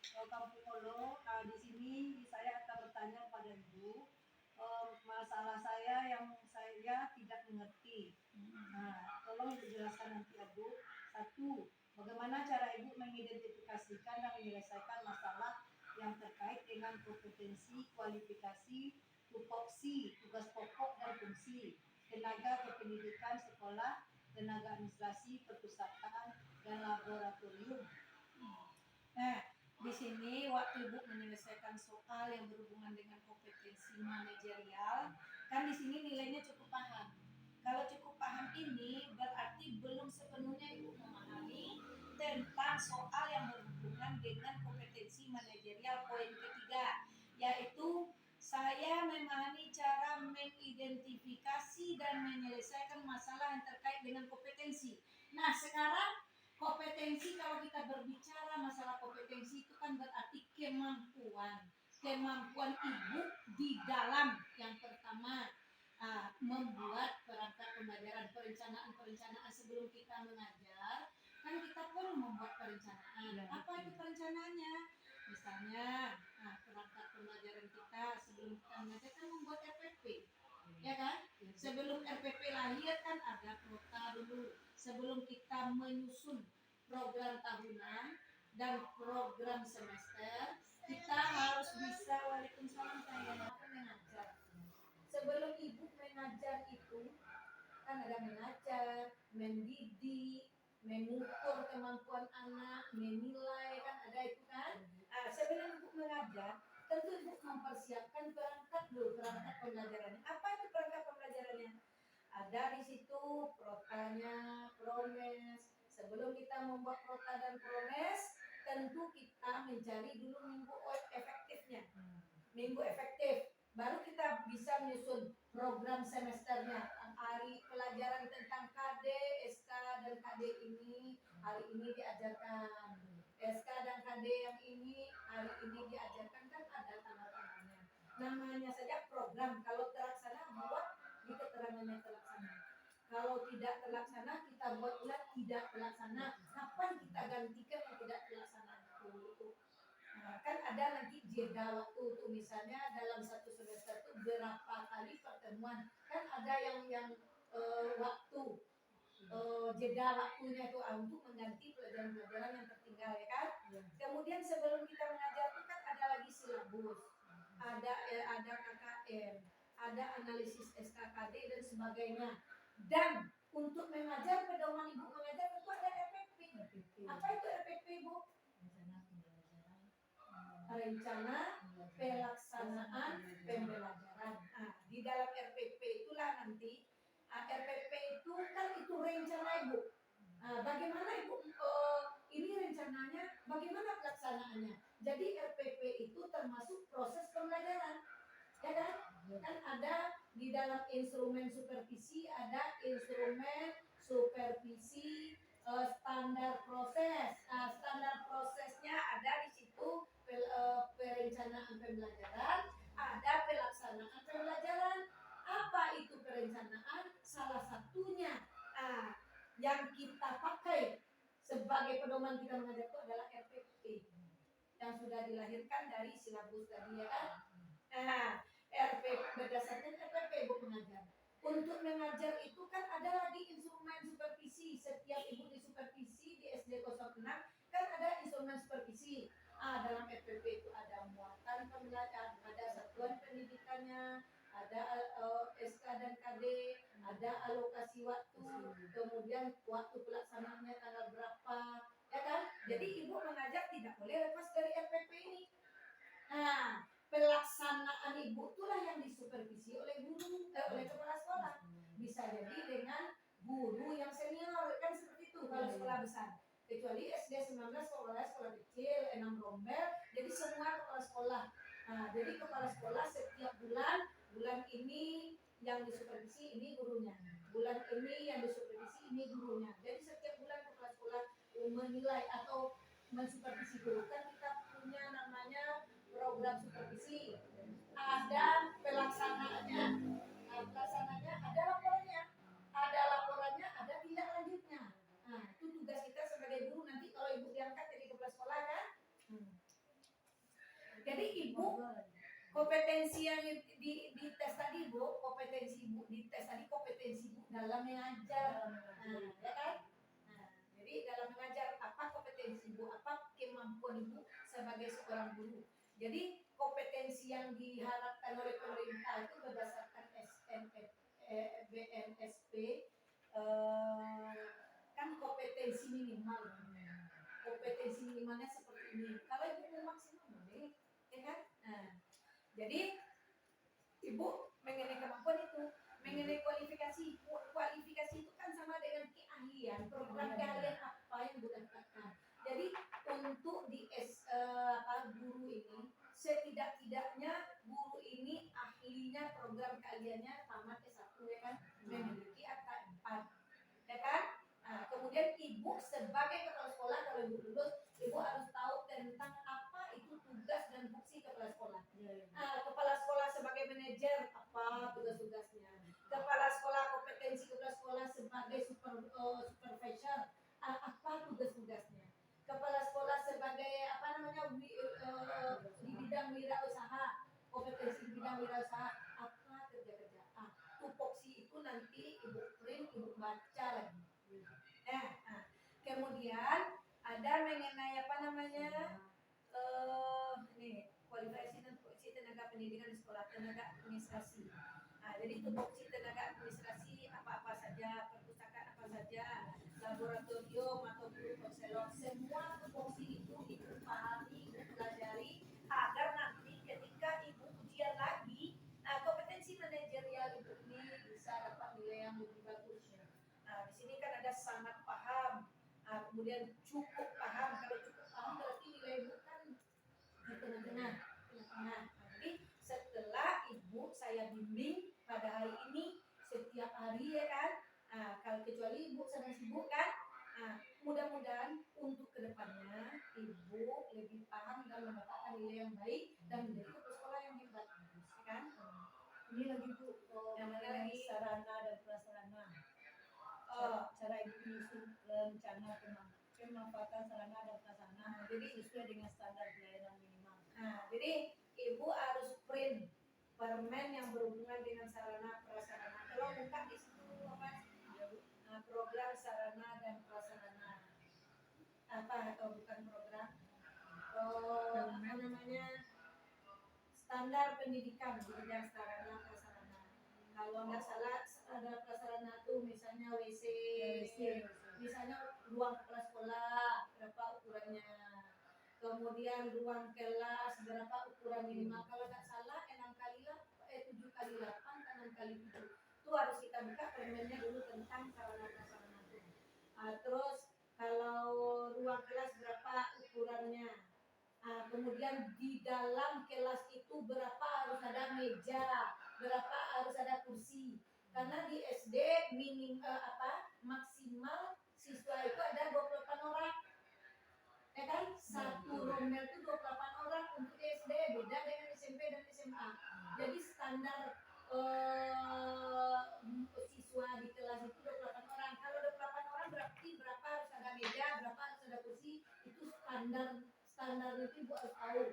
Kampung Kolo. Di sini saya akan bertanya kepada Ibu masalah saya yang saya tidak mengerti. Tolong dijelaskan nanti Ibu. Satu, bagaimana cara Ibu mengidentifikasikan dan menyelesaikan masalah yang terkait dengan kompetensi, kualifikasi, tupoksi, tugas pokok dan fungsi, tenaga kependidikan sekolah, tenaga administrasi, perpustakaan, dan laboratorium. Nah, di sini waktu Ibu menyelesaikan soal yang berhubungan dengan kompetensi manajerial, kan di sini nilainya cukup paham. Kalau cukup paham ini berarti belum sepenuhnya Ibu memahami tentang soal yang berhubungan dengan kompetensi manajerial poin ketiga, yaitu saya memahami cara mengidentifikasi dan menyelesaikan masalah yang terkait dengan kompetensi. Nah, sekarang kompetensi, kalau kita berbicara masalah kompetensi itu kan berarti kemampuan ibu di dalam yang pertama membuat perangkat pembelajaran, perencanaan sebelum kita mengajar kan kita perlu membuat perencanaan. Apa itu perencanaannya? Misalnya perangkat pembelajaran kita sebelum kita mengajar kan membuat RPP, ya kan? Sebelum RPP lahir kan ada prota dulu. Sebelum kita menyusun program tahunan dan program semester, kita harus bisa, waalaikumsalam saya, mengajar. Sebelum ibu mengajar itu kan ada mengajar, mendidik, mengukur kemampuan anak, menilai, kan ada itu kan. Sebelum ibu mengajar, tentu ibu mempersiapkan perangkat pembelajarannya. Apa itu perangkat pembelajarannya? Ada di situ protanya, promes. Sebelum kita membuat prota dan promes, tentu kita mencari dulu minggu efektifnya. Minggu efektif, baru kita bisa menyusun program semesternya. Hari pelajaran tentang KD, SK dan KD ini hari ini diajarkan. SK dan KD yang ini hari ini diajarkan, kan ada tanda-tandanya. Namanya saja program. Kalau terlaksana buat di keterangannya terlaksana. Kalau tidak terlaksana kita buat ulang tidak terlaksana. Kapan kita gantikan yang tidak terlaksana itu? Kan ada nanti jeda waktu tuh, misalnya dalam satu semester itu berapa kali pertemuan, kan ada yang waktu jeda waktunya itu untuk mengganti pelajaran-pelajaran yang tertinggal, ya kan? Kemudian sebelum kita mengajar itu kan ada lagi silabus, ada KKM, ada analisis SKKD dan sebagainya. Dan untuk mengajar, pedoman ibu mengajar itu ada RPP. Apa itu RPP, Bu? Rencana pelaksanaan pembelajaran. Di dalam RPP itulah nanti RPP itu kan itu rencana ibu. Bagaimana ibu ini rencananya, bagaimana pelaksanaannya. Jadi RPP itu termasuk proses pembelajaran, ya kan? Kan ada di dalam instrumen supervisi, ada instrumen supervisi standar proses. Standar prosesnya ada di situ. Perencanaan pembelajaran, ada pelaksanaan pembelajaran. Apa itu perencanaan? Salah satunya yang kita pakai sebagai pedoman kita mengajar itu adalah RPP yang sudah dilahirkan dari silabus tadi, ya kan? RPP berdasarkan RPP ibu mengajar. Untuk mengajar itu kan ada lagi instrumen supervisi. Setiap ibu di supervisi di SD 06 kan ada instrumen supervisi. Dalam RPP itu ada muatan pembelajaran, ada satuan pendidikannya, ada SK dan KD, ada alokasi waktu, kemudian waktu pelaksanaannya tanggal berapa, ya kan? Jadi ibu mengajar tidak boleh lepas dari RPP ini. Pelaksanaan ibu itulah yang disupervisi oleh guru, oleh kepala sekolah. Bisa jadi dengan guru yang senior, kan seperti itu kalau sekolah besar. Kecuali SD 19 sekolah kecil, 6 rombel, jadi semua kepala sekolah. Jadi kepala sekolah setiap bulan ini yang disupervisi ini gurunya, bulan ini yang disupervisi ini gurunya. Jadi setiap bulan kepala sekolah menilai atau mensupervisi guru. Kan kita punya namanya program supervisi, ada pelaksanaannya. Pelaksanaannya ada laporannya, ada tindak lanjutnya. Itu tugas kita sebagai guru. Nanti kalau ibu diangkat jadi kepala sekolah kan, Jadi ibu kompetensi yang di tes tadi bu, kompetensi ibu di tes tadi kompetensi ibu dalam mengajar, ya kan? Jadi dalam mengajar apa kompetensi ibu, apa kemampuan ibu sebagai seorang guru. Jadi kompetensi yang diharapkan oleh pemerintah itu berdasarkan BNSP kan kompetensi minimal. Kompetensi minimalnya seperti ini. Kalau ibu mau maksimal boleh, ya kan? Jadi ibu mengenai kemampuan itu, mengenai kualifikasi. Kualifikasi itu kan sama dengan keahlian. Program keahlian apa yang ibu dapatkan. Jadi untuk di guru ini setidak-tidaknya guru ini ahlinya program keahliannya tamat S1 ya kan, memiliki akta 4 ya kan. Kemudian ibu sebagai kepala sekolah kalau ibu lulus, ibu harus tahu tentang apa itu tugas dan fungsi kepala sekolah. Kepala sekolah sebagai manajer apa tugas-tugasnya. Kepala sekolah kompetensi kepala sekolah sebagai supervisor apa tugas-tugasnya. Kepala sekolah sebagai apa namanya di bidang wirausaha, kompetensi di bidang wirausaha apa kerja-kerja. Tupoksi itu nanti ibu print, ibu baca lagi. Kemudian ada mengenai apa namanya ini kualifikasi dan tupoksi tenaga pendidikan di sekolah, tenaga administrasi. Jadi tupoksi tenaga administrasi apa-apa saja, perpustakaan apa saja, laboratorium atau guru konselor, semua tupoksi itu ibu pahami, ibu pelajari agar nanti ketika ibu ujian lagi, kompetensi manajerial ibu ini bisa dapat nilai yang lebih bagus. Di sini kan ada sangat paham, kemudian cukup paham. Kalau cukup paham berarti nilai ibu kan di tengah-tengah. Jadi setelah ibu saya bimbing pada hari ini setiap hari ya kan. Kalau kecuali ibu sedang sibuk kan. Mudah-mudahan untuk kedepannya ibu lebih paham dan mendapatkan nilai yang baik dan menjadi kepala sekolah yang hebat, ya kan? Ini lagi bu, yang mana lagi sarana dan prasarana. Cara ibu menyusun rencana pemanfaatan sarana dan prasarana jadi sesuai dengan standar pelayanan minimal. Jadi ibu harus print permen yang berhubungan dengan sarana prasarana. Kalau buka di situ apa? Program sarana dan prasarana. Apa atau bukan program? Apa namanya? Standar pendidikan di bidang sarana prasarana. Kalau nggak salah ada prasarana tuh misalnya WC, misalnya ruang kepala sekolah berapa ukurannya, kemudian ruang kelas berapa ukuran minimal. Kalau nggak salah 6 kali 7 kali 8 dan 6 kali 7 itu harus kita buka permennya dulu tentang sarana prasarana itu. Terus kalau ruang kelas berapa ukurannya. Kemudian di dalam kelas itu berapa harus ada meja, berapa harus ada kursi. Karena di SD maksimal siswa itu ada 28 orang. Ya kan? Satu rombel itu 28 orang untuk SD, beda dengan SMP dan SMA. Jadi standar siswa di kelas itu 28 orang. Kalau 28 orang berarti berapa harus ada meja, berapa harus ada kursi, itu standar itu ibu harus tahu.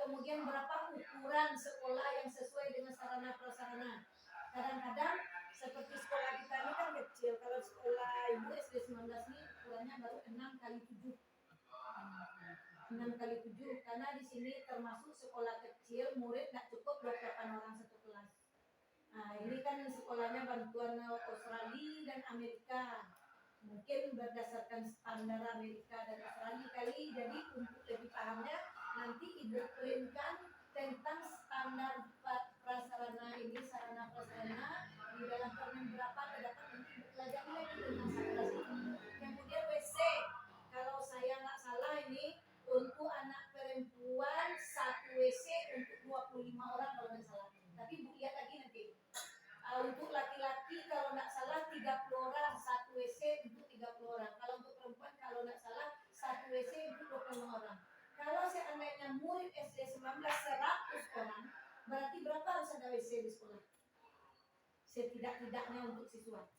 Kemudian berapa ukuran sekolah yang sesuai dengan sarana prasarana. Kadang-kadang seperti sekolah kita ini kan kecil. Kalau sekolah ibu SD 19 ini ukurannya baru 6 kali 7. 6 kali 7 karena di sini termasuk sekolah kecil, murid nggak cukup 28 orang satu kelas. Ini kan sekolahnya bantuan Australia dan Amerika. Mungkin berdasarkan standar Amerika dan Australia kali. Jadi untuk lebih pahamnya nanti ibu printkan tentang standar prasarana ini, sarana prasarana di dalam permen berapa terdapat nanti ibu pelajari lagi tentang kelas ini. Kemudian WC, kalau saya nggak salah ini untuk anak perempuan 1 WC untuk 25 orang kalau nggak salah. Tapi ibu lihat lagi nanti. Untuk laki-laki kalau nggak salah 30 orang 1 WC untuk 30 orang. Kalau untuk perempuan kalau nggak salah 1 WC untuk 25 orang. Kalau seandainya murid SD 19 100 orang, berarti berapa harus ada WC di sekolah? Setidak-tidaknya untuk siswa.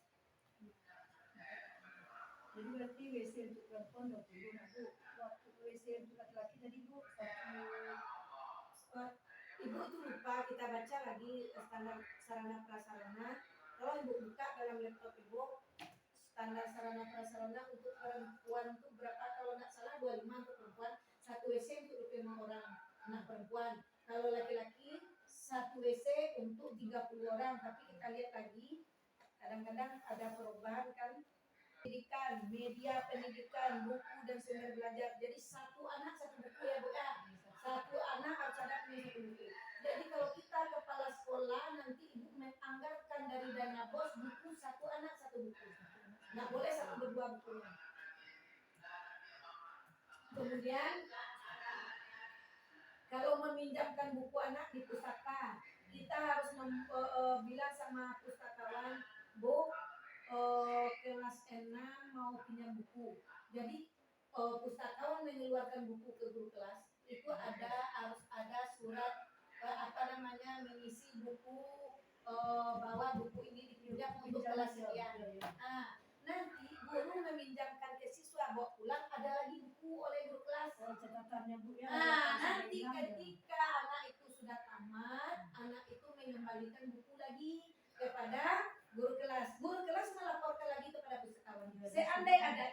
Jadi berarti WC untuk perempuan 20 Bu. Waktu WC untuk laki-laki tadi Bu 1 Ibu itu lupa kita baca lagi standar sarana prasarana. Kalau ibu buka dalam laptop ibu, standar sarana prasarana untuk perempuan itu berapa? Kalau nggak salah 25 untuk perempuan, 1 WC untuk 25 orang anak perempuan. Kalau laki-laki 1 WC untuk 30 orang. Tapi kita lihat lagi, kadang-kadang ada perubahan kan. Pendidikan, media pendidikan, buku dan sumber belajar. Jadi satu anak satu buku ya Bu ya. Satu anak harus ada punya satu buku. Jadi kalau kita kepala sekolah nanti ibu menganggarkan dari dana bos buku satu anak satu buku. Nggak boleh satu berdua bukunya. Kemudian kalau meminjamkan buku anak di pustaka, kita harus bilang sama pustakawan, Bu, kelas 6 mau pinjam buku. Jadi pustakawan mengeluarkan buku ke guru kelas itu harus ada surat mengisi buku bahwa buku ini dipinjam untuk kelas sekian. Nah, nanti guru meminjamkan ke siswa bawa pulang ada lagi buku oleh guru kelas. Catatannya Bu ya. Nah, nanti ketika anak itu sudah tamat, anak itu mengembalikan buku lagi kepada guru kelas. Guru kelas melaporkan lagi kepada pustakawan. Seandainya ada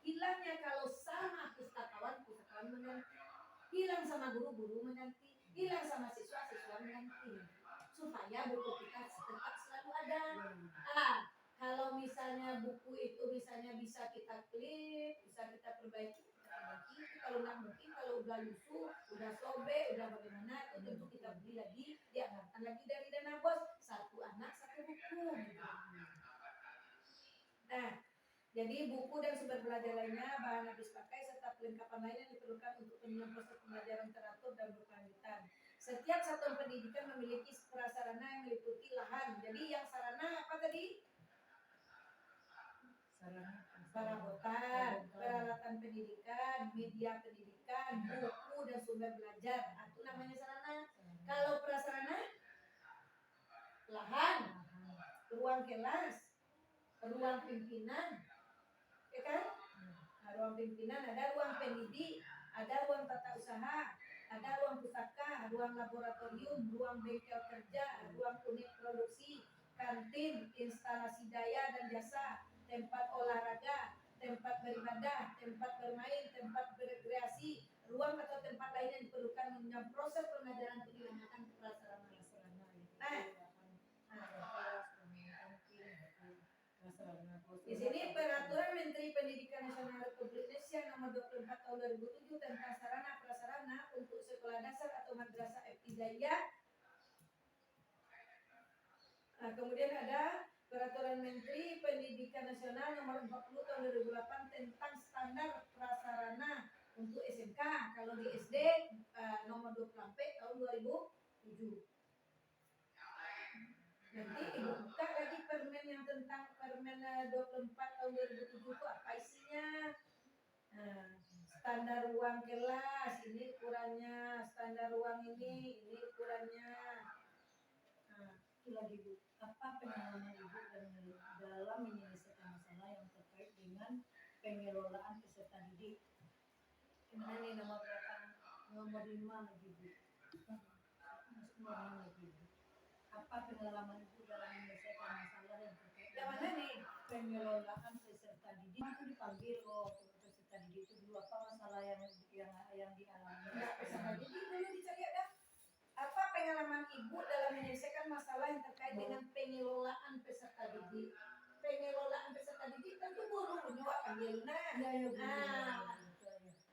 hilangnya kalau sama pustakawan mengganti. Hilang sama guru mengganti. Hilang sama siswa mengganti. Supaya buku kita tetap selalu ada. Kalau misalnya buku itu misalnya bisa kita klip, bisa kita perbaiki. Kalau nggak mungkin, kalau udah lusuh, udah sobek, udah bagaimana, itu tentu kita beli lagi, dianggarkan lagi dari dana bos. Satu anak satu buku. Nah, jadi buku dan sumber belajar lainnya, bahan habis pakai serta perlengkapan lain yang diperlukan untuk penyelenggaraan proses pembelajaran teratur dan berkelanjutan. Setiap satuan pendidikan memiliki prasarana yang meliputi lahan. Jadi yang sarana apa tadi? Perabotan, peralatan pendidikan, media pendidikan, buku dan sumber belajar. Itu namanya sarana. Kalau prasarana, lahan, ruang kelas, ruang pimpinan, ya kan? Nah, ruang pimpinan ada ruang pendidik, ada ruang tata usaha, ada ruang pustaka, ruang laboratorium, ruang bengkel kerja, ruang unit produksi, kantin, instalasi daya dan jasa, tempat olahraga, tempat beribadah, tempat bermain, tempat berekreasi, ruang atau tempat lain yang diperlukan menunjang proses pembelajaran untuk dinamakan prasarana. Di sini peraturan Menteri Pendidikan Nasional Republik Indonesia nomor 24 tahun 2007 tentang sarana prasarana untuk sekolah dasar atau madrasah ibtidaiyah. Nah, kemudian ada peraturan Menteri Pendidikan Nasional nomor 40 tahun 2008 tentang standar prasarana untuk SMK. Kalau di SD nomor 24 tahun 2007. Nanti ibu buka lagi permen yang tentang permen 24 tahun 2007 itu apa isinya? Standar ruang kelas, ini ukurannya, standar ruang ini ukurannya. Itu lagi Bu. Apa pengalaman Ibu dalam menyelesaikan masalah yang terkait dengan pengelolaan peserta didik? Gimana nih nomor berapa? Nomor 5 lagi Bu. Masuk nomor 6 lagi Bu. Apa pengalaman Ibu dalam menyelesaikan masalah yang terkait Yang mana nih? pengelolaan peserta didik? Aku dipanggil peserta didik itu dulu apa masalah yang dialami? Peserta didik dulu dicari ada. Apa pengalaman Ibu dalam menyelesaikan masalah yang terkait dengan pengelolaan peserta didik? Pengelolaan peserta didik tentu guru juga panggil.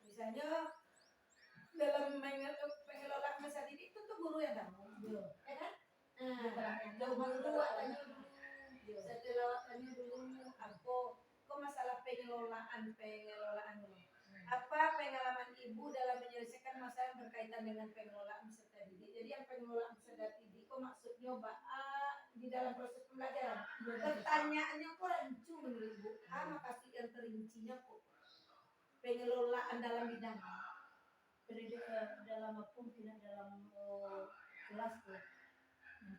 Misalnya dalam pengelolaan peserta didik tentu guru yang tahu, ya kan? Guru tanya dulu, setelah tanya dulu apa masalah pengelolaan dulu. Apa pengalaman Ibu dalam menyelesaikan masalah yang berkaitan dengan pengelolaan peserta didik? Jadi yang pengelolaan peserta didik kok maksudnya di dalam proses pembelajaran. Pertanyaannya kok rancu menurut Ibu? Makasih yang terincinya kok. Pengelolaan dalam bidang dalam apa tidak dalam kelas tuh.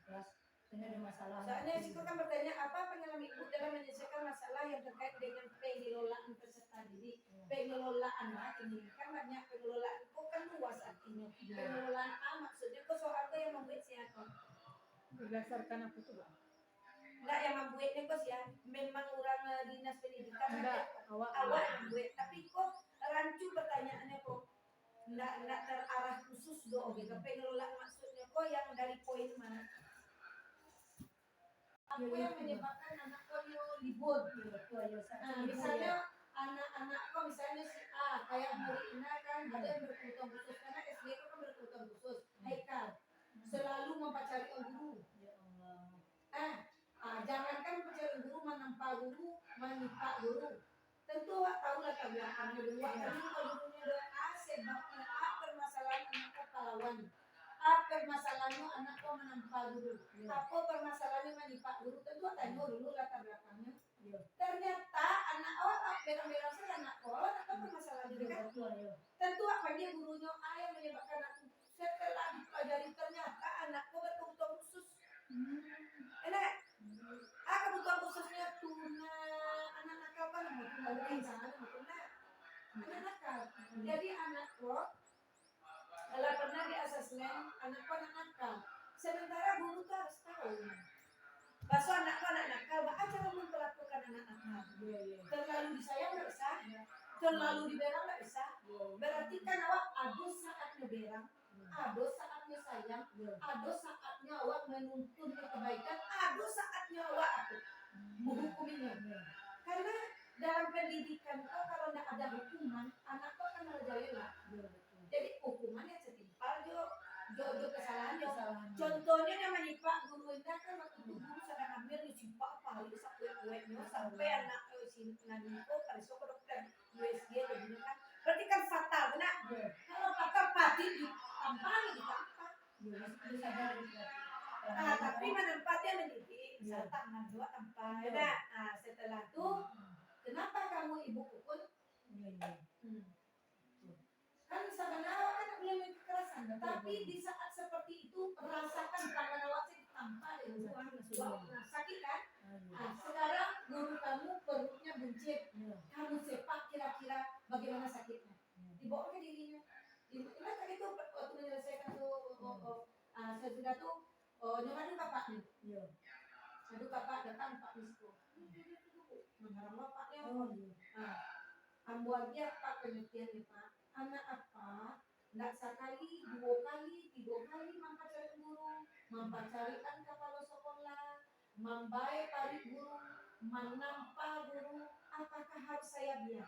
Kelas ada masalah. Soalnya situ kan bertanya apa pengalaman Ibu dalam menyelesaikan masalah yang terkait dengan pengelolaan peserta didik. Pengelolaan ini kan banyak pengelolaan, kok kan luas artinya. Pengelolaan A Berdasarkan apa tuh, Bang? Enggak yang membuatnya kok ya, memang orang dinas pendidikan Enggak, awak. awak yang membuat, tapi kok rancu pertanyaannya kok enggak terarah khusus do gitu, pengelola maksudnya kok yang dari poin mana? Apa yang menyebabkan anak kau libur? Nah, misalnya anak-anak kau misalnya si A kayak Marina kan ada yang berkebutuhan khusus karena SD itu kan berkebutuhan khusus. Haikal selalu mempacari guru. Jangankan mencari guru, menampa guru, menimpa guru. Tentu awak tahu lah belakangnya dulu. Tadi kalau gurunya doa A, sebabnya A permasalahan anakku pahlawan. A permasalahannya anakku menampa guru. Apa permasalahannya menimpa guru? Tentu tanya dulu latar belakangnya. Ternyata anak awak berang-berang saja anak awak atau permasalahannya kan? Tentu apa dia gurunya A yang menyebabkan aku setelah dipelajari ternyata anakku berkebutuhan khusus. Enak. Kebutuhan khususnya tuna anak nakal kan anak nakal. Jadi anak kok kalau pernah di asesmen anak kok anak nakal. Sementara guru tuh harus tahu. Bahwa anak kok anak nakal, bahwa cara memperlakukan anak nakal. Terlalu disayang nggak bisa, terlalu diberang nggak bisa. Berarti kan awak ada saatnya berang, ada saatnya sayang, ada saatnya awak menuntun kebaikan, ada saatnya awak menghukuminya. Karena dalam pendidikan kau kalau tidak ada hukuman, anak kau akan merajalela. Jadi hukumannya setimpal jo kesalahan. Contohnya yang menyipak guru itu kan waktu itu guru sedang ambil disipak paling sampai anak si Nadiko periksa ke dokter USG begini kan. Berarti kan fatal, benar? Kalau fatal pasti ditampani ditampar. Tapi menempatnya mendidik, misal tangan dua tempat. Nah, setelah itu, kenapa kamu ibu pukul? Kan sebenarnya kan boleh kekerasan, tapi di saat seperti itu rasakan tangan awak ditampar, sakit kan? Sekarang guru kamu perutnya buncit, kamu sepak kira-kira bagaimana sakitnya? Dibawa ke dirinya. Ingat kan itu waktu menyelesaikan sesudah itu nyamadu bapaknya. Aduh bapak datang Pak Misko. Mengharap bapaknya. Ambuan dia Pak pengertiannya Pak. Anak apa? Nggak sekali, 2 kali, 3 kali mampacari guru, mampacarikan kepala sekolah, mambai parik guru, menampa guru. Apakah harus saya biar?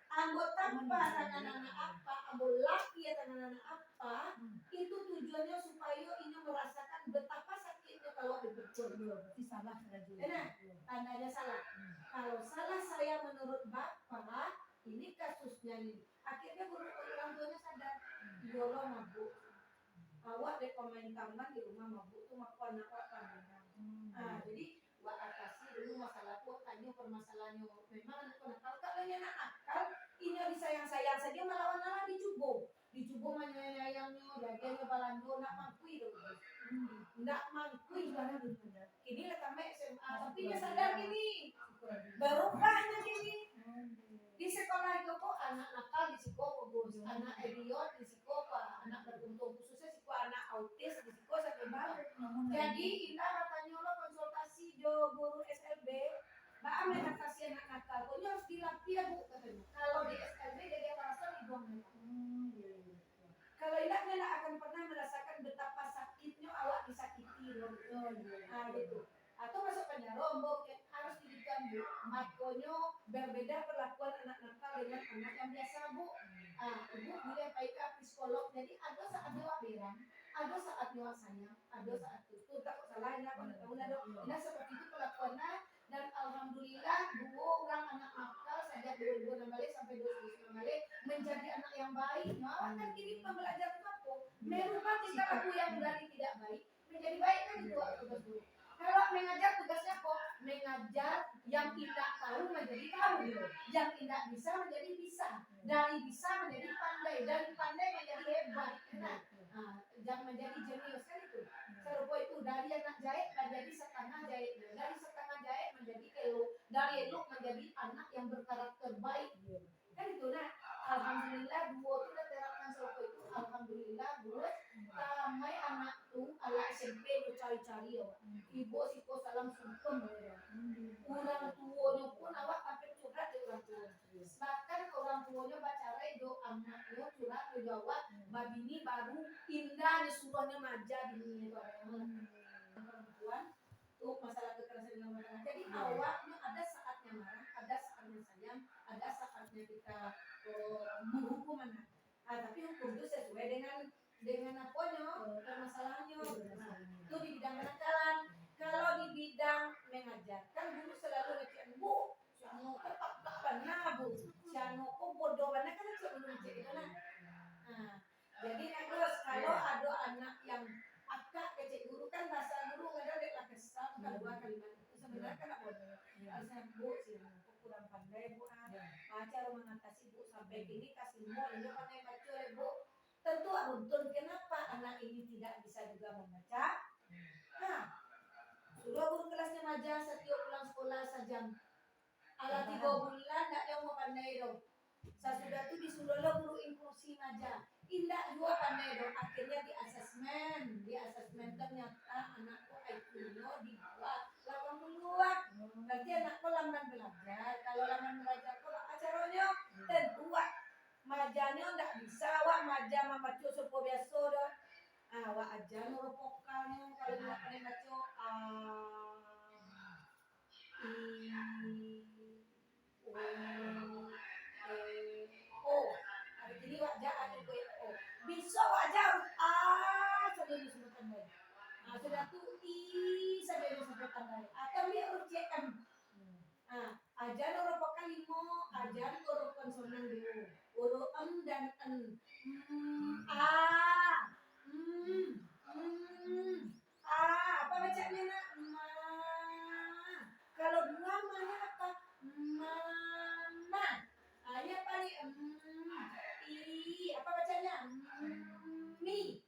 Anggota apa anak-anak apa, ambil laki anak-anak apa, itu tujuannya supaya ini merasakan betapa sakitnya kalau dipukul. Salah tandanya salah. Kalau salah saya menurut Bapak, ini kasusnya ini. Akhirnya guru orang tuanya sadar, Yolo mabuk. Awak dek pemain taman di rumah mabuk tuh maku anak apa? Jadi buat atasi dulu masalah tuh tanya permasalahannya. Memang anak nakal, kalau dia nakal, ini disayang-sayang saja melawan-lawan dicubo menyayangnya, bagiannya balando nak mangkui dulu. Ndak mangkui mana dulu. Ini lah kami SMA, tapi dia sadar gini. Berubahnya gini. Di sekolah itu kok anak nakal di sekolah bos, anak idiot di sekolah, anak beruntung khususnya sekolah anak autis di sekolah sampai baru. Jadi indah katanya lo konsultasi jo guru SLB, mbak mereka kasih anak nakal, pokoknya harus dilatih ya bu katanya. Kalau di SLB jadi terasa dibuang. Kalau indah nggak akan pernah merasakan betapa sakitnya awak disakiti loh. Gitu. Atau masuk penjara rombong harus didikan bu. Makanya berbeda perlakuan anak nakal dengan anak yang biasa bu. Ibu boleh baik psikolog. Jadi ada saat awak berang, ada saat awak sayang, ada saat itu tak salah ini apa tahu lah dok. Ini seperti itu perlakuannya dan alhamdulillah dua orang anak nakal sejak 2016 sampai 2019 menjadi anak yang baik. Nah, kan kini pembelajaran apa? Merubah tingkah laku yang dari tidak baik menjadi baik kan itu tugas guru. Kalau mengajar tugasnya kok mengajar yang tidak tahu menjadi tahu, yang tidak bisa menjadi bisa, dari bisa menjadi pandai, dari pandai menjadi hebat. Jangan menjadi jenius kan itu. Serupa itu dari anak jahit menjadi setengah jahit, dari setengah jahit menjadi elok, dari elok menjadi anak yang berkarakter baik. Kan itu nah. Alhamdulillah dua itu terapkan serupa itu. Alhamdulillah dua ramai anak tuh ala sario. Ibu siko salam sungkem ya. Orang tuanya pun awak hampir curhat di orang tua. Bahkan orang tuanya bacara do anaknya curhat do awak, babini baru indah disuruhnya maja bini itu perempuan tuh masalah kekerasan dalam rumah tangga. Jadi awaknya ada saatnya marah, ada saatnya sayang, ada saatnya kita menghukum anak. Tapi hukum itu sesuai dengan apanya permasalahannya. Itu di bidang kenakalan. Kalau di bidang mengajarkan, guru selalu ngecek bu, siano kepak benar bu, siano kok bodoh benar kan cek belum cek itu nah. Jadi terus kalau ada anak yang akak kecek guru kan bahasa guru nggak ada lah kesal kedua kalimat itu sebenarnya kan bodoh. Harusnya bu siano kok kurang pandai bu cara mengatasi bu sampai gini kasih mau ini pandai baca bu. Tentu runtun kenapa anak ini tidak bisa juga membaca? Sudah guru kelasnya maja setiap pulang sekolah saja. Ala 3 bulan tak yang mau pandai dong. Sesudah itu disuruhlah guru inklusi maja. Indah juga pandai dong. Akhirnya di asesmen ternyata anakku IQ-nya di bawah 82. Berarti anakku lamban belajar. Kalau lamban belajar kok acaranya tentu majanya enggak bisa wak maja membaca sopo biasa dah. Wak aja nurut vokalnya kalau enggak pandai baca jadi wajah ada o bisa wajah sampai disebut tandai sudah tuh sampai disebut tandai atau dia huruf cm ajar huruf vokal 5 ajar huruf konsonan dulu huruf dan apa bacanya nak kalau 2 mana apa mama ya paling apa bacanya mi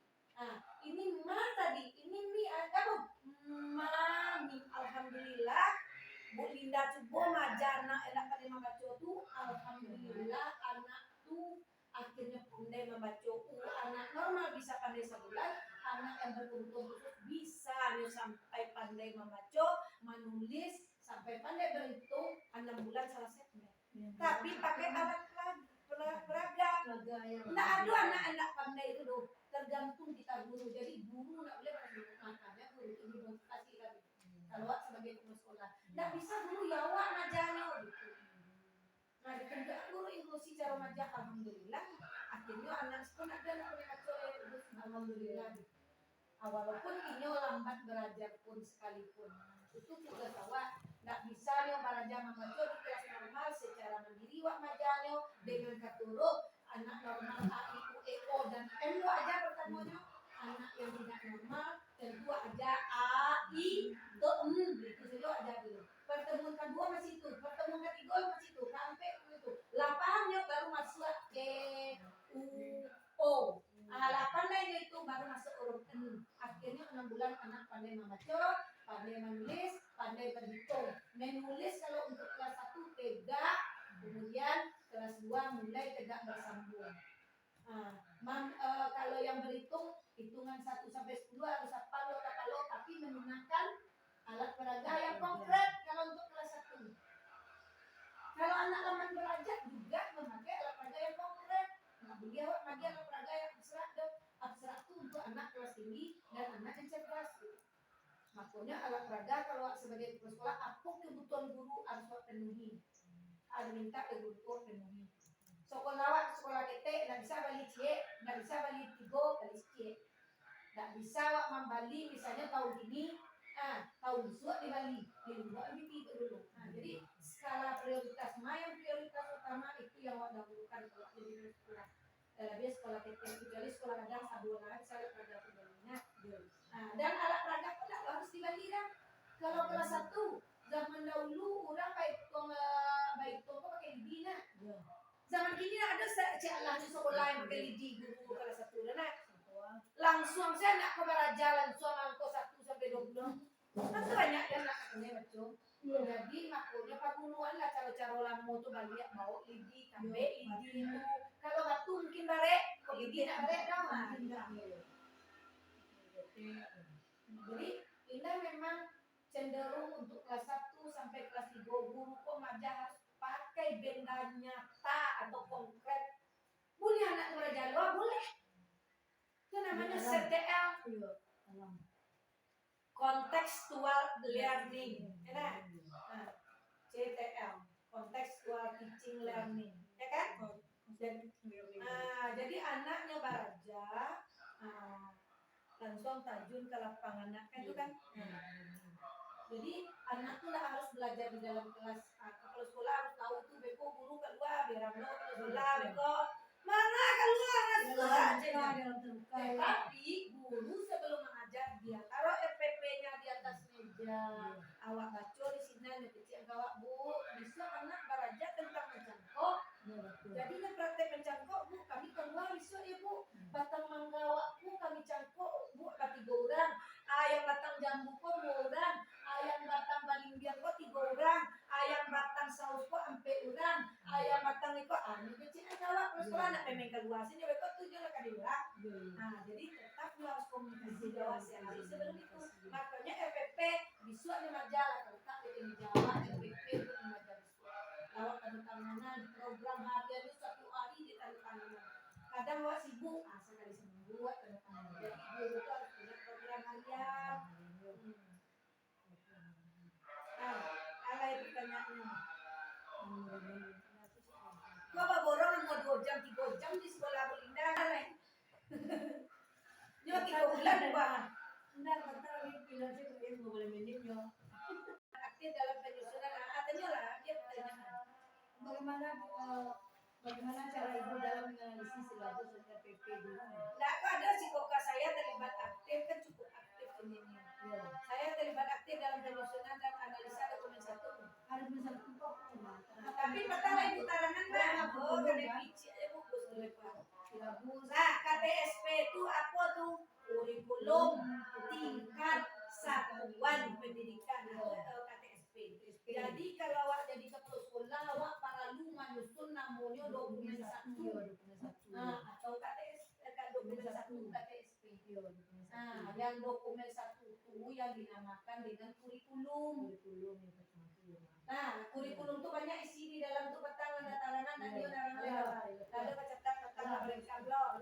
ini ma tadi ini mi kamu mami alhamdulillah Bu Linda coba majana enak pada membaca tu alhamdulillah anak tu akhirnya pandai membaca anak normal bisa pandai sebulan anak yang beruntung bisa sampai pandai membaca menulis sampai pandai berhitung 6 bulan selesai tapi pakai alat peraga nggak ada anak-anak pandai itu loh tergantung kita guru jadi guru nggak boleh makanya guru ini motivasi kami kalau sebagai guru sekolah nggak bisa guru ya wak majanya gitu nah dikerja guru inklusi cara majah alhamdulillah akhirnya anak sekolah ada anak alhamdulillah walaupun ini lambat belajar pun sekalipun itu juga bahwa nggak bisa yang belajar membaca di kelas normal secara mandiri wak majanya dengan keturut anak normal A, I, U, E, O dan M lo aja pertemuannya anak yang tidak normal tentu aja A, I, D, M itu saja aja dulu pertemuan kedua masih itu pertemuan ketiga masih itu sampai itu 8-nya baru masuk E, U, O 8 lainnya itu baru masuk huruf N akhirnya 6 bulan anak pandai membaca pandai menulis pandai berhitung menulis kalau untuk kelas 1 tegak kemudian kelas 2 mulai tegak bersambung kalau yang berhitung hitungan 1 sampai 10 harus hafal lo tapi menggunakan alat peraga yang konkret kalau untuk kelas 1 kalau anak lamban belajar juga memakai alat peraga yang konkret dia pakai alat peraga yang abstrak itu untuk anak kelas tinggi dan anak yang cerdas makanya alat peraga kalau sebagai kepala sekolah apa kebutuhan guru harus penuhi ada minta ke guru penuhi sekolah kita nggak bisa balik C nggak bisa balik 3 balik C nggak bisa wak membali misalnya tahun ini tahun besok di Bali di luar di dulu jadi skala prioritas yang prioritas utama itu yang wak dahulukan kalau jadi sekolah dia sekolah kita kecuali sekolah kadang sabuan saya peraga pembelinya dan alat peraga pun harus dibagi dah kalau kelas 1 zaman dahulu orang baik tong pakai lidi nah zaman kini ada lah di sekolah yang pakai lidi guru kelas 1 nah langsung saya nak ke baraja langsung angko 1 sampai 20 kan banyak yang nak katanya betul jadi makanya pagunuan lah cara-cara lama tuh banyak bawa lidi kambe lidi itu kalau batu mungkin barek kok lidi nak barek dah jadi ini cenderung untuk kelas 1 sampai kelas 3 guru pemaja harus pakai benda nyata atau konkret. Boleh anak Jawa boleh. Itu namanya CTL, Iya, alam. contextual learning. Nah, CTL, contextual teaching learning, ya kan? Jadi anaknya Baraja langsung terjun ke lapangan kan itu kan. Jadi anak tuh lah harus belajar di dalam kelas. Kalau sekolah harus tahu tuh beko guru keluar biar amno kalau sekolah beko mana keluar dalam terbuka. Tapi guru sebelum mengajar dia taruh RPP-nya di atas meja. Awak baca di sini nih kecil awak bu. Bisa anak belajar tentang mencangkok. Jadi praktek mencangkok bu kami keluar besok ya bu. Batang manggawak bu kami cangkok bu 3 orang. Ayam batang jambu kok 2 orang. Ayam batang balimbiang kok 3 orang. Ayam batang saus kok 4 orang. Ayam batang itu kecil awak terus kalau anak memang keluar sini bekok 7 lah kan dia. Jadi tetap dia harus komunikasi Jawa sehari sebelum itu. Makanya RPP besoknya majalah tetap di Jawa RPP untuk majalah. Lawak tanda tanganan program harian itu 1 hari di tanda tanganan. Kadang awak sibuk, sekali seminggu awak tanda tanganan. Jadi guru itu harus punya program harian. Apa itu pertanyaannya? Kau borong mau 2 jam 3 jam di sekolah Belinda lah. Nyo 3 bulan bah. Enggak, kata lagi pindah sih ke dia boleh minimnya. Aktif dalam penyusunan tanya lah dia bertanya. Bagaimana cara ibu dalam menganalisis silabus RPP dulu? Nah, ada psikoka saya terlibat aktif kan cukup aktif ini. Saya terlibat aktif dalam penyusunan dan analisa dokumen 1. Ada misalnya kok Tapi pertama ibu tarangan mah, kena pici aja bungkus dulu pak. silabus. Nah, KTSP itu apa tuh? Kurikulum tingkat satuan pendidikan atau KTSP. Jadi kalau awak jadi kepala sekolah, awak perlu menyusun namanya dokumen 1. Atau dokumen 1 KTSP. Yang dokumen 1 itu yang dinamakan dengan kurikulum. Nah, kurikulum itu banyak isi di dalam tuh petang ada tarangan dan dia orang lain. Ada pecetak petang berengkang lah.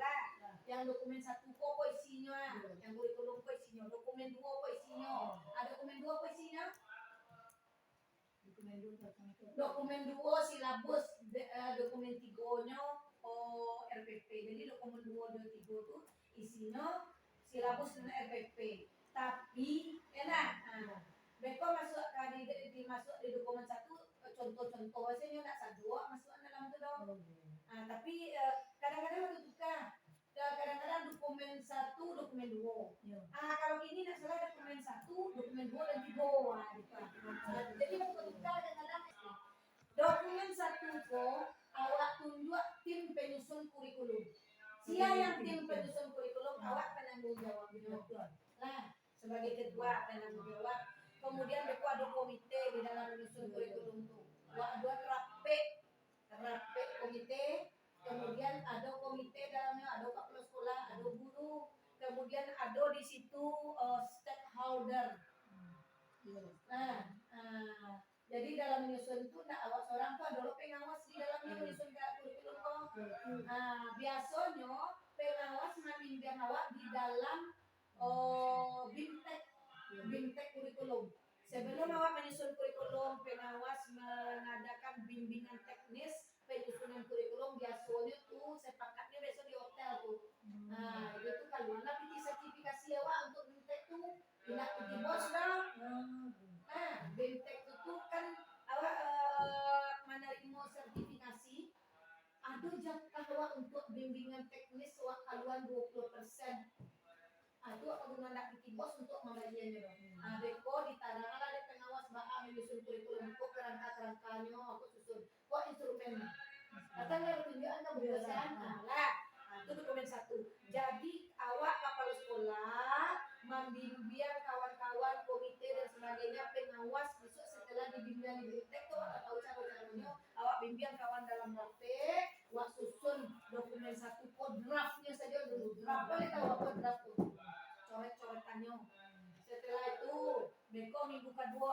Yang dokumen 1 kok isinya, yang kurikulum kok isinya, dokumen 2 kok isinya. Ada dokumen 2 kok isinya? Dokumen 2 silabus, dokumen 3-nya RPP. Jadi dokumen 2 dan 3 itu isinya silabus dan RPP. Tapi enak. Beko masuk dimasuk di dokumen 1 contoh-contoh aja nak sadua masuk dalam itu dong. Tapi kadang-kadang ada juga. Kadang-kadang dokumen 1, dokumen 2. Kalau ini nak salah dokumen 1, dokumen 2 dan 3. Jadi betul kadang-kadang dokumen 1 kok awak tunjuk tim penyusun kurikulum. Siapa yang tim penyusun kurikulum awak penanggung jawab Nah, sebagai ketua penanggung jawab. Kemudian beko ada komite di dalam menyusun kurikulum itu. Ada rape komite. Kemudian ada komite dalamnya, ada kepala sekolah, ada guru. Kemudian ada di situ stakeholder. Jadi dalam menyusun itu awak seorang tuh ada pengawas di dalamnya menyusun kurikulum kok. Biasanya pengawas membimbing awak di dalam BIMTEK kurikulum. Sebelum awak menyusun kurikulum, pengawas mengadakan bimbingan teknis penyusunan kurikulum. Biasanya tuh sepakatnya besok di hotel tuh. Itu tuh kalau anda pilih sertifikasi awak untuk BIMTEK tuh tidak pergi bos dong. BIMTEK itu kan awak menerima sertifikasi. Ada jatah awak untuk bimbingan teknis awak kaluan 20%. Itu aku nak bikin bos untuk membayarnya dong. Beko ditandakan ada pengawas bahan menyusun kurikulum kok kerangka-kerangkanya aku susun. Kok instrumen. Katanya tunjukan kebiasaan. Itu dokumen 1. Jadi awak kepala sekolah membimbing kawan-kawan komite dan sebagainya pengawas besok setelah dibimbing di BIMTEK tuh awak tahu cara-caranya awak bimbing kawan dalam praktek awak susun dokumen 1 kok draftnya saja dulu. Draft boleh tahu apa draft tuh? Coret-coretannya. Setelah itu beko minggu kedua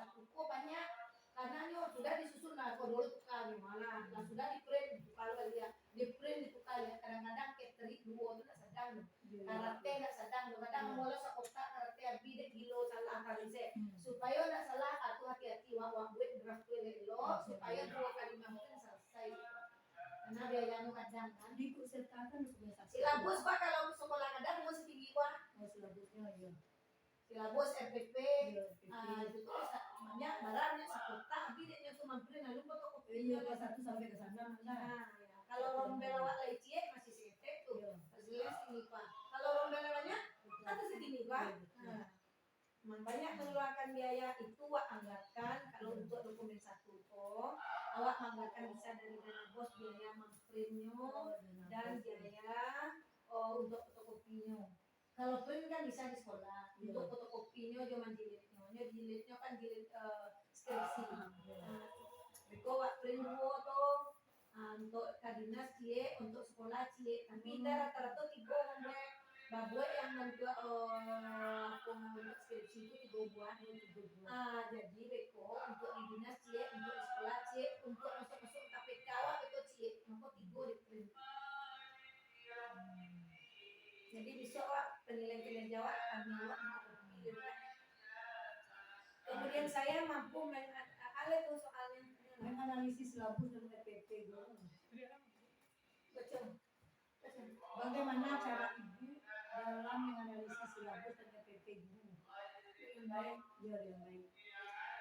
satu. Oh banyak karena nyo sudah disusun lah kok dulu tukar gimana, nah sudah di print kalau dia di print itu kali kadang-kadang keteri dua itu tak sedang karate tak sedang kadang mulai sekotak karate abi dek kilo salah kali se supaya tak salah atau hati-hati wak buat draft lo supaya 2 kali mungkin selesai karena biayanya kadang kan diikutsertakan sebenarnya silabus pak kalau sekolah kadang mesti tinggi pak silabusnya ya silabus RPP iya itu tuh banyak barangnya sekotak tapi dia cuma print lalu fotokopi iya kelas 1 sampai ke sana nah ya. Kalau rombel awak lecet masih setek tuh jelas ini pak kalau rombel banyak atau segini pak nah banyak mengeluarkan biaya itu awak anggarkan kalau untuk dokumen satu toh awak anggarkan bisa dari dana bos biaya memprintnya dan biaya untuk fotokopinya kalau print kan bisa di sekolah untuk fotokopinya cuma jilidnya kan jilid skripsi itu awak print dua toh untuk kadinas cie untuk sekolah cie tapi rata-rata tiga babue yang nanti untuk skripsi itu 3 buah jadi beko untuk di dinas cie untuk di sekolah cie untuk masuk KPK awak itu cie maka 3 di print jadi besok awak penilaian kinerja awak kami awak kemudian saya mampu mengalih tuh soalnya menganalisis silabus dan RPP betul bagaimana cara ibu dalam menganalisis silabus dan RPP guru yang baik yang baik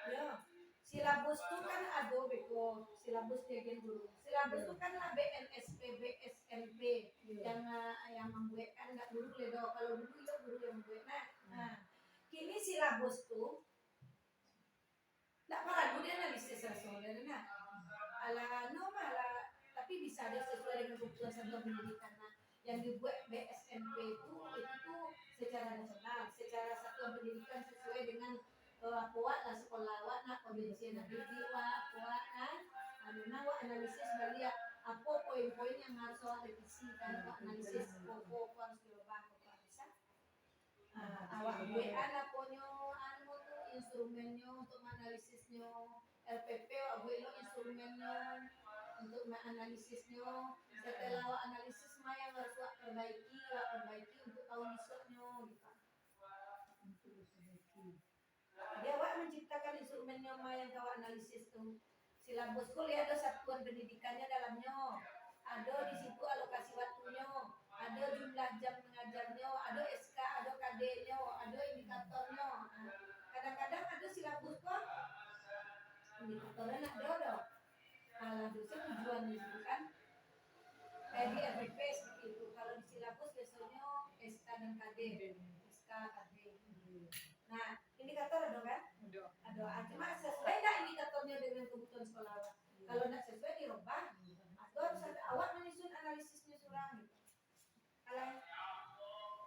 ya silabus itu kan ada beko silabus bagian guru silabus itu kan lah BNSP BSMP yang membuat kan nggak dulu ledo kalau dulu itu guru yang membuat nah kini silabus tuh nggak pernah dia analisis rasional nah ala no malah tapi bisa dia sesuai dengan kebutuhan satuan pendidikan yang dibuat BSMP itu tuh secara nasional secara satuan pendidikan sesuai dengan kuat lah sekolah awak nak kondisi nak didik kuat kan memang awak analisis balik apa poin-poin yang harus awak revisi kan awak analisis pokok harus dirubah apa bisa awak buat aponyo anu tuh instrumennya untuk menganalisisnya LPP awak buat instrumennya untuk menganalisisnya setelah awak analisis mah yang harus awak perbaiki untuk tahun besoknya gitu dia awak menciptakan instrumennya mah yang awak analisis tuh silabus kuliah ada satuan pendidikannya dalamnya ada di situ alokasi waktunya ada jumlah jam mengajarnya ada SK ada KD-nya ada indikatornya kadang-kadang ada silabus kok indikatornya nak dodo kalau dosen tujuan itu kan di RPP seperti itu kalau di silabus biasanya SK dan KD SK KD nah indikator ada kan ada cuma sesuai nggak indikatornya dengan kebutuhan sekolah awak kalau nggak sesuai dirubah atau harus ada awak menyusun analisisnya surang gitu kalau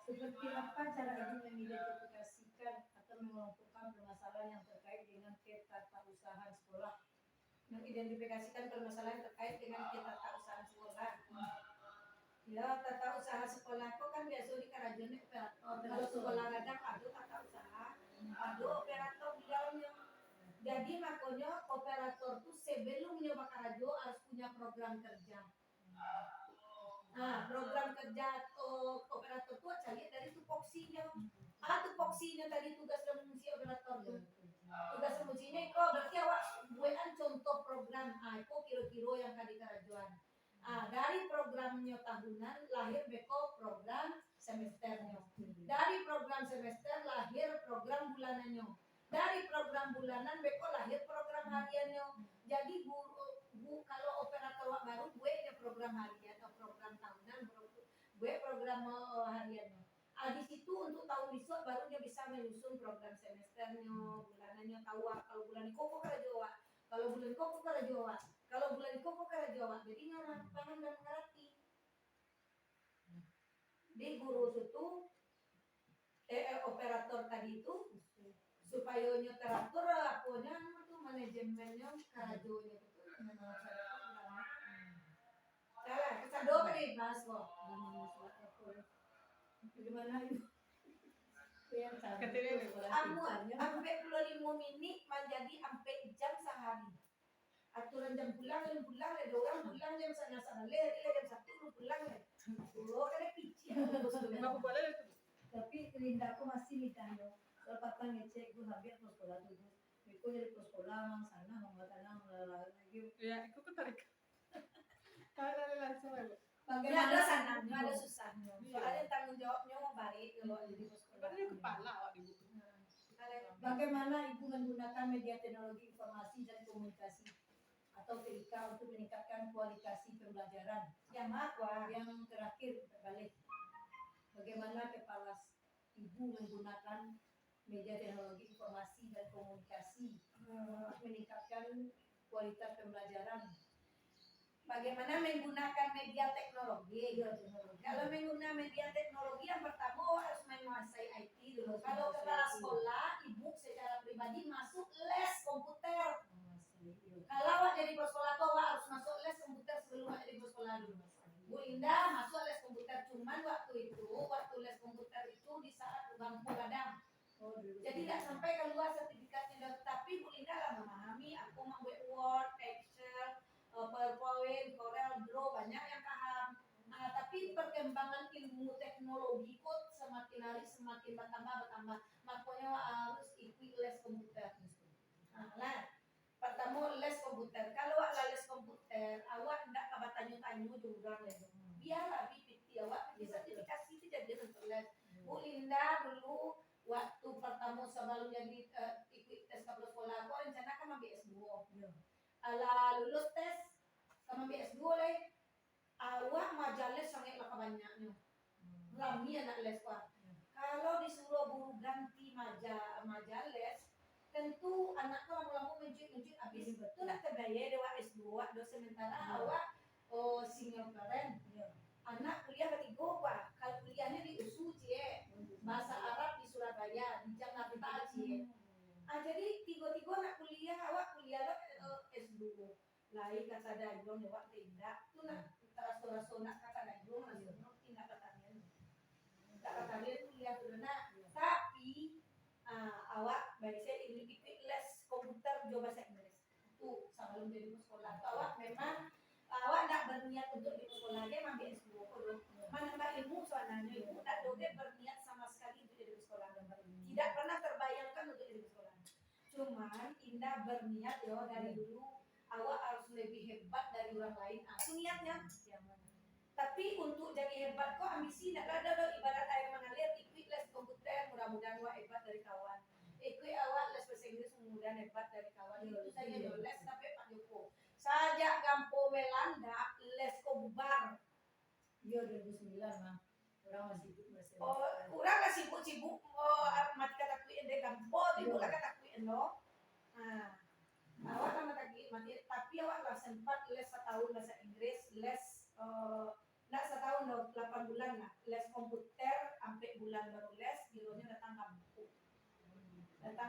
seperti apa cara ibu mengidentifikasikan atau mengelompokkan permasalahan yang terkait dengan ketatarusahaan sekolah mengidentifikasikan permasalahan terkait dengan ketatarusahaan sekolah ya tata usaha sekolah kok kan biasa di Karajone operator kalau sekolah kadang ada tata usaha ada operator di dalamnya jadi makanya operator tuh sebelum nyoba Karajo harus punya program kerja program kerja operator tuh cari dari tupoksinya tupoksinya tadi tugas dan fungsi operator tuh tugas dan fungsinya itu berarti awak buatan contoh program itu kira-kira yang tadi Karajoan dari programnya tahunan lahir beko program semesternya dari program semester lahir program bulanannya dari program bulanan beko lahir program hariannya jadi kalau operator baru gue ada program harian atau program tahunan gue program hariannya di situ untuk tahun besok baru dia bisa menyusun program semesternya bulanannya tahu kalau bulan koko Jawa kalau bulan koko Jawa kalau bulan koko Jawa jadi nyaman paham dan mengerti di guru itu operator tadi itu supaya nyo teratur aponya itu manajemennya Karajonya itu memang salah kesado kan dibahas kok bagaimana itu yang cantik Katanya tuh sekolah Amuan, tingginya. sampai 25 menit menjadi sampai jam sehari. Aturan jam pulang, ada orang pulang jam sana-sana, jam 1 lu pulang le. Lo kan pici bos lu. Kenapa boleh itu? Tapi Linda aku masih ditanya soal patang ngecek gue habis terus sekolah tuh aku jadi terus sekolah mang sana mang tanah lagi Ya, aku ketarik. Tarik langsung aja. Ya ada sananya, ada susahnya. Soalnya tanggung jawabnya mau balik kalau jadi bos sekolah. Padahal kepala awak di buku. bagaimana ibu menggunakan media teknologi informasi dan komunikasi atau TIK untuk meningkatkan kualitas pembelajaran. Yang apa? Yang terakhir terbalik, bagaimana kepala ibu menggunakan media teknologi informasi dan komunikasi untuk meningkatkan kualitas pembelajaran. Bagaimana menggunakan media teknologi? Iya, teknologi. Kalau menggunakan media teknologi yang pertama harus menguasai IT dulu. Kalau kepala sekolah, ibu secara pribadi masuk les komputer. Kalau awak jadi bos sekolah tuh awak harus masuk les komputer sebelum awak jadi bos sekolah dulu. Bu Indah masuk les komputer, cuman waktu les komputer itu di saat bangku kadang. Jadi tidak sampai keluar sertifikatnya, tapi Bu Indah lah memahami. Aku membuat Word, Excel, PowerPoint, Corel Draw, banyak yang paham. Nah, tapi perkembangan ilmu teknologi kok semakin hari semakin bertambah. Makanya harus ikut les komputer. Nah, pertama les komputer. Kalau awak les komputer, awak tidak kabar tanya-tanya juga les. Biarlah PPT awak sertifikasi tidak dia untuk les. Bu Linda dulu waktu pertama sebelum jadi ikut tes kapal sekolah, aku rencanakan ambil S2. Ala lulus tes, kamu ambil S2 leh. Awak majalah sangat banyaknya. Rami anak les pak. Kalau disuruh guru ganti majalah, tentu anak tuh lama-lama menunjuk habis itu nak terbayar dewa S2 do sementara awak single parent. Anak kuliah ketiga pak. Kalau kuliahnya di USU cie, bahasa Arab di Surabaya, di Jakarta cie. Jadi tiga-tiga anak kuliah awak kuliah S2. Lain kata dajong awak tidak. Tu nak raso-raso nak kata dajong nasional tidak katanya. Tak katanya kuliah tu nak. Tapi awak baik saya ikut les komputer juga bahasa Inggris. Tu sebelum jadi sekolah. Awak memang awak tak berniat untuk di sekolah dia ambil S2 dulu. Menambah ilmu soalnya ibu tak doge berniat sama sekali untuk jadi sekolah. Tidak pernah terbayangkan untuk jadi sekolah. Cuman Indah berniat yo dari dulu awak harus lebih hebat dari orang lain. Itu niatnya. Tapi untuk jadi hebat kok ambisi tidak ada ibarat air mengalir ikut les komputer mudah-mudahan awak hebat dari kawan. Ikut awak les bahasa Inggris mudah-mudahan hebat dari kawan. Itu saja yo les tapi Pak Joko. Sajak Gampo Melanda les kobar. Iya 2009 mah. Orang masih sibuk masih. Orang lah sibuk-sibuk mati kata kuih de Gampo ibu lah kata kuih no. Awak kan mati tapi awak lah sempat les setahun bahasa Inggris, les nak setahun 8 bulan lah les komputer sampai bulan baru les gironya datang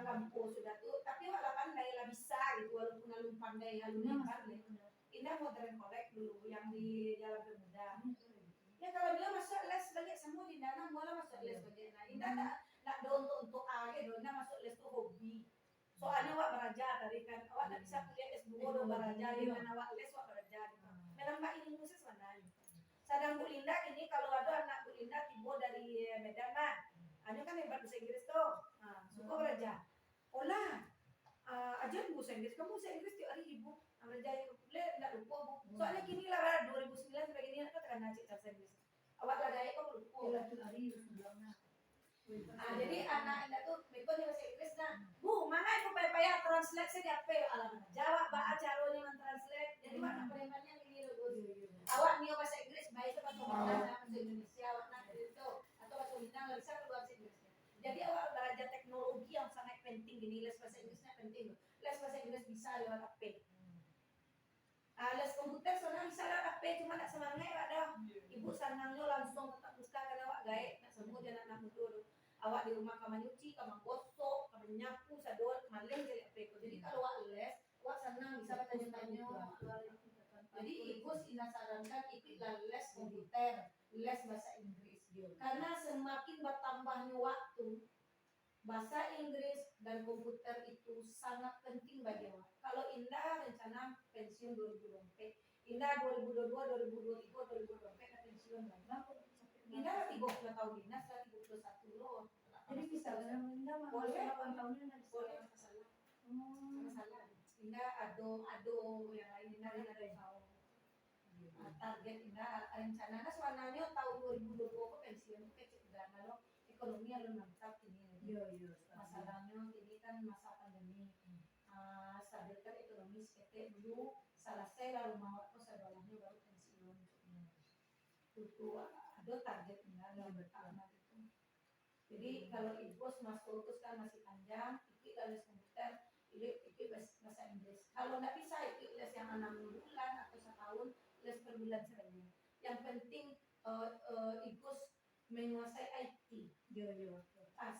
kampung sudah tuh tapi awak lah pandai lah bisa gitu walaupun alun pandai alun pandai. Indah modern korek dulu yang di Jalan Pemuda. Ya kalau dia masuk les banyak semua di dalam malah masuk les banyak. Nah, Indah nak do untuk aja do masuk les tuh hobi. Soalnya awak belajar dari kan awak tak bisa kuliah S2 do belajar dengan awak les awak belajar. Menambah ilmu sebenarnya. Sadang Bu Linda ini kalau ada anak Bu Linda tiba dari Medan mah. Hanya kan hebat bahasa Inggris tuh. Suka belajar. Olah. Ajar bahasa Inggris. Kamu bahasa Inggris tiap hari ibu. Belajar boleh enggak lupa Bu. Soalnya kini lah 2009 sampai gini kan terkena cek bahasa Inggris. Awak lah gaya kok lupa. Iya tuh hari sebelumnya. Jadi anak Indah tuh berikutnya bahasa Inggris nah. Bu, mana ibu payah translate saya apa alamat. Jawab baca caranya mentranslate. Jadi mana penemannya ini loh. Awak nih bahasa Inggris baik itu bahasa bahasa Indonesia awak nak itu atau bahasa Minang bisa keluar bahasa Inggrisnya. Jadi awak belajar teknologi yang sangat penting gini les bahasa Inggrisnya penting. Les bahasa Inggris bisa lewat HP. Les komputer soalnya bisa lewat HP cuma tak semangat ada. Ibu senangnya langsung tetap buka karena awak gaek nak semua jangan nak mundur. Awak di rumah kamar nyuci, kamar gosok, kamar nyapu, sadol, maleng jadi HP. Jadi kalau awak les, awak senang bisa tanya-tanya. Jadi ibu Ina sarankan ikutlah les komputer, les bahasa Inggris. Karena semakin bertambahnya waktu, bahasa Inggris dan komputer itu sangat penting bagi awak. Kalau Indah rencana pensiun 2024, Indah 2022, 2023, 2024 ke pensiun lah. Indah 30 tahun dinas, 31 loh. Jadi bisa dalam Indah Boleh, 8 tahunnya nanti boleh sekolah. masalah. Hmm. Masalah. Indah ado yang lain Indah ada tahu. Target Indah rencananya sebenarnya tahun 2020 ke pensiun ke cedera kalau ekonomi yang mantap ini. Iya. Masalahnya ini kan masa pandemi. Stabilkan ekonomi seperti dulu selesai lalu mau aku sebelumnya baru pensiun. Itu ada target Indah yang pertama itu. Jadi kalau ibu mas fokus kan masih panjang, itu les komputer, itu bahasa Inggris. Kalau nggak bisa itu les yang 6 bulan atau setahun, les per bulan saja. Yang penting ibu menguasai IT. Iya.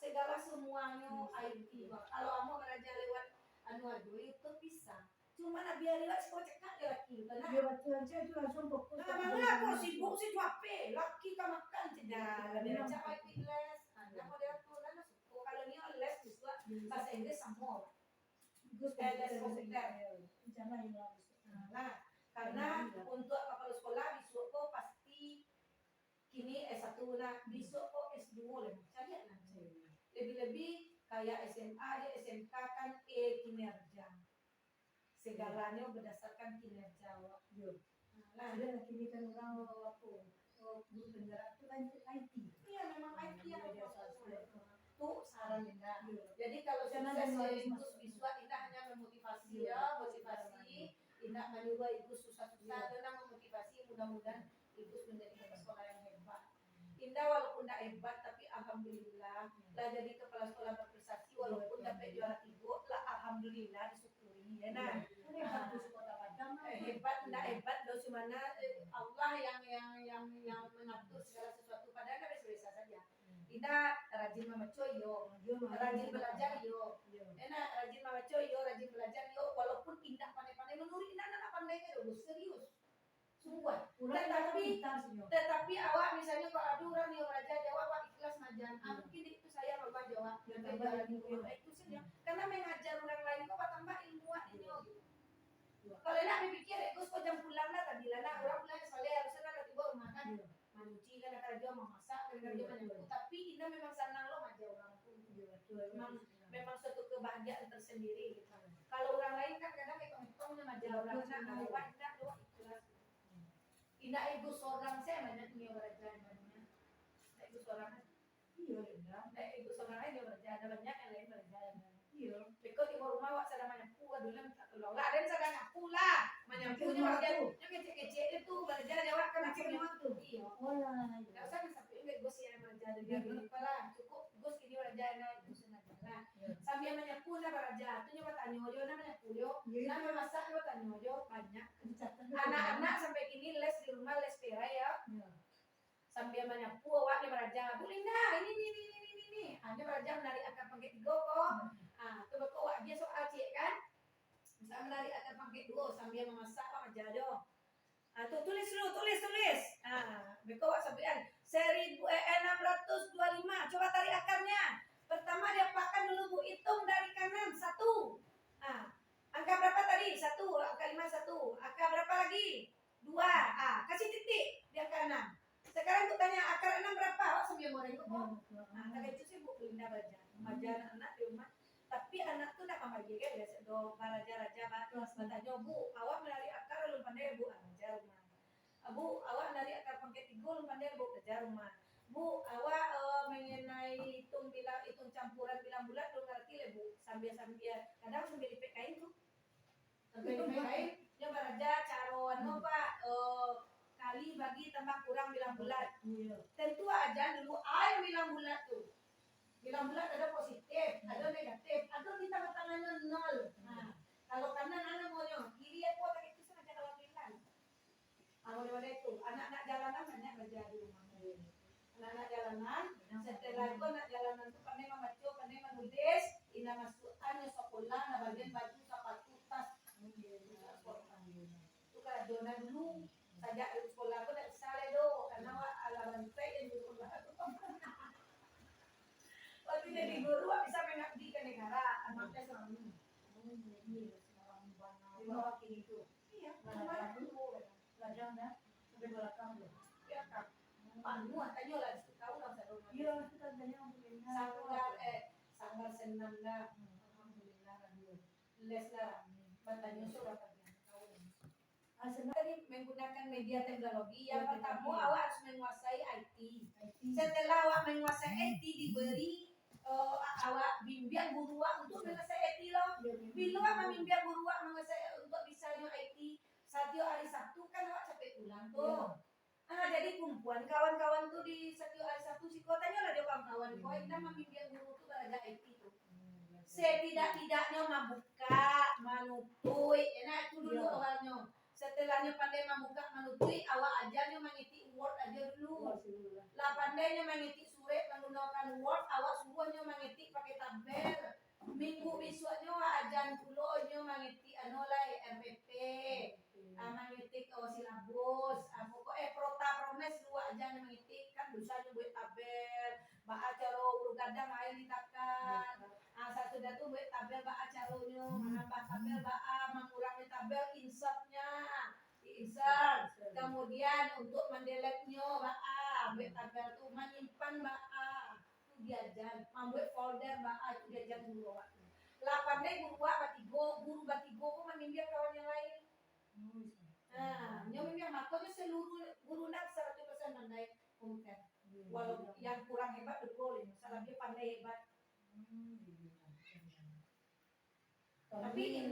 Segala semuanya IT. Kalau kamu belajar lewat YouTube bisa. Cuma biar lewat sekolah cekak lewat itu. Iya betul aja itu langsung fokus. Mana aku sibuk sih cuape, laki ka makan tidak. Dia cakap IT les. Anda model tu lah suku. Kalau ni les juga bahasa Inggris sama. Les komputer. Jangan yang lain. Nah, karena untuk kepala sekolah besok kok pasti kini S1 lah, besok kok S2 lah. Cari nanti. Lebih-lebih kayak SMA, SMK kan kinerja. Segalanya berdasarkan kinerja. Nah, ada kini kan orang guru penggerak itu kan IT. Iya memang IT yang itu saran Indah. Iya. Jadi kalau Jangan sukses ada Ibu siswa Indah hanya memotivasi ya, motivasi. Indah mencoba Ibu susah-susah dan memotivasi mudah-mudahan Ibu menjadi kepala sekolah yang hebat. Indah walaupun tidak hebat tapi alhamdulillah lah jadi kepala sekolah berprestasi walaupun dapat juara 3 lah alhamdulillah disyukuri ya nah. Hebat tidak hebat dosa mana Allah yang mengatur segala sesuatu padahal kan biasa saja. Indah rajin membaca rajin belajar enak rajin membaca rajin belajar walaupun Indah pandai-pandai menurut Indah anak pandai kan serius sungguh tetapi awak misalnya kalau ada orang yang belajar jawab awak ikhlas ngajar mungkin itu saya lupa jawab itu saja karena mengajar orang lain kok tambah ilmu ini kalau nak berpikir Gus kok jam pulang lah tadi lah orang pulang soalnya harusnya kan tiba rumah kan mencuci kan kerja memasak kan kerja menyapu tapi Indah memang senang lo ngajar orang pun memang suatu kebahagiaan tersendiri gitu. Kalau orang lain kan kadang hitung-hitungnya ngajar orang lain Indah doang ikhlas Indah ibu seorang saya banyak punya belajar banyak ibu seorang ibu seorang lain dia belajar ada banyak yang lain belajar Bekot di rumah awak sedang menyapu, dulu minta tolong. Lah, ada sedang nyapu lah. Menyapunya bagian, yang kecil-kecil itu belajar jawab kan akhirnya waktu. Iya. Nggak usah sampai enggak Gus yang belajar dengan lah. Cukup Gus ini belajar nah Gus nah. Sambil menyapu lah belajar. Itu nyoba tanya dia nama menyapu yo. Nah memasak nyoba tanya dia banyak. Anak-anak sampai kini les di rumah les pera ya. Sambil menyapu awak belajar. Bu Linda, ini. Hanya belajar menarik akar pangkat 3 kok. Coba kau dia soal cik kan bisa menarik akar pangkat 2 sambil memasak apa aja doh tulis bekau sampean 1625 coba tarik akarnya pertama diapakan dulu Bu hitung dari kanan 1 angka berapa tadi 1 angka 51 angka berapa lagi 2 kasih titik di akar 6 sekarang aku tanya akar 6 berapa awak sambil goreng kok tadi itu sih Bu Linda belajar anak di rumah tapi anak tuh nak membagikan biasa do raja bertanya Bu awak menarik akar belum pandai Bu ajar rumah Bu awak menarik akar pangkat 3 belum pandai Bu kejar rumah Bu awak mengenai hitung campuran bilang bulat belum ngerti lah Bu sambil kadang sambil dipekain tuh sambil dipekain dia belajar cara Pak kali bagi tambah kurang bilang bulat tentu aja dulu air bilang bulat tuh bilang bulat ada positif, ada negatif, ada di tangannya 0. Kalau kanan anak maunya, kiri aku akan itu saja kalau bilang. Awal-awal itu, anak-anak jalanan banyak belajar di rumah. Anak-anak jalanan, setelah itu anak jalanan itu pandai membaca, pandai menulis, ina masukan, sekolah, bagian baju, sepatu, tas. Itu kerajaan dulu, sajak di sekolah aku tak bisa ledo, karena ala rantai yang di sekolah. Waktu jadi guru bisa suami. Ini orang banyak. Di bawah kini itu. Iya, Ladang kemarin dulu. ladang dah sampai belakang loh. Ya kan. Pak Nuh tanya lah tahu lah saya. Iya, kita tanya alhamdulillah. Sanggar senang dah. Alhamdulillah radio. Les lah. Batanya surat tadi. Tadi menggunakan media teknologi. Yang pertama awak harus menguasai IT. Setelah awak menguasai IT diberi awak bimbingan guru awak untuk menguasai IT loh. Bila awak membimbing guru awak menguasai untuk bisa IT setiap hari Sabtu kan awak capek pulang tuh. Jadi kumpulan kawan-kawan tuh di setiap hari Sabtu si kotanya lah dia kawan-kawan. Kau indah membimbing guru tuh belajar IT tuh. Setidak-tidaknya membuka, manutui, enak itu dulu awalnya. Setelahnya pandai membuka, manutui, awak ajarnya mengisi Word aja dulu. Lah pandainya mengisi surat menggunakan Word, awak suruhnya mengisi pakai tabel. Minggu besoknya awak ajar pulaunya mengisi anolai RPP, mengisi silabus, pokoknya promes lu ajar mengisi kan dosanya buat tabel. Baca cara urut kadang air ditakan. Satu datu buat tabel baca caranya, menambah tabel mengurangi tabel insertnya, insert. Kemudian untuk mendeletnya buat tabel tuh menyimpan itu diajar, membuat folder itu diajar guru waktu. Lah pandai guru batigo pun membimbing kawan yang lain. Yang makanya seluruh guru nak 100% pandai komputer. Walau yang kurang hebat betul, salah dia pandai hebat. Tapi